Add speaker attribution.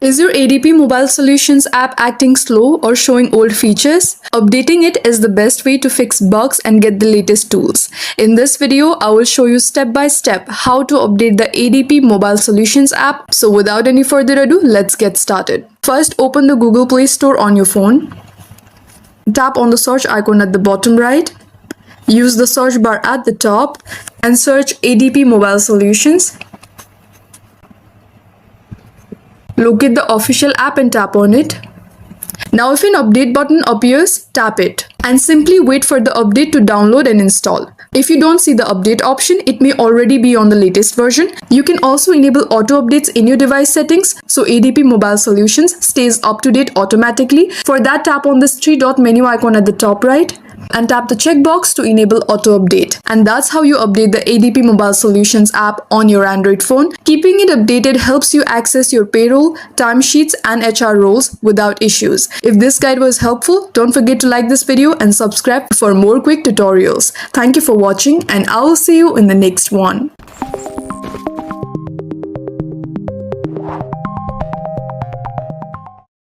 Speaker 1: Is your ADP Mobile Solutions app acting slow or showing old features? Updating it is the best way to fix bugs and get the latest tools. In this video, I will show you step by step how to update the ADP Mobile Solutions app. So without any further ado, let's get started. First, open the Google Play Store on your phone. Tap on the search icon at the bottom right. Use the search bar at the top and search ADP Mobile Solutions. Locate the official app and tap on it. Now if an update button appears, tap it and simply wait for the update to download and install. If you don't see the update option, it may already be on the latest version. You can also enable auto updates in your device settings so ADP Mobile Solutions stays up to date automatically. For that, tap on this three-dot menu icon at the top right and tap the checkbox to enable auto update. And that's how you update the ADP Mobile Solutions app on your Android phone. Keeping it updated helps you access your payroll, timesheets and HR roles without issues. If this guide was helpful, don't forget to like this video and subscribe for more quick tutorials. Thank you for watching and I will see you in the next one.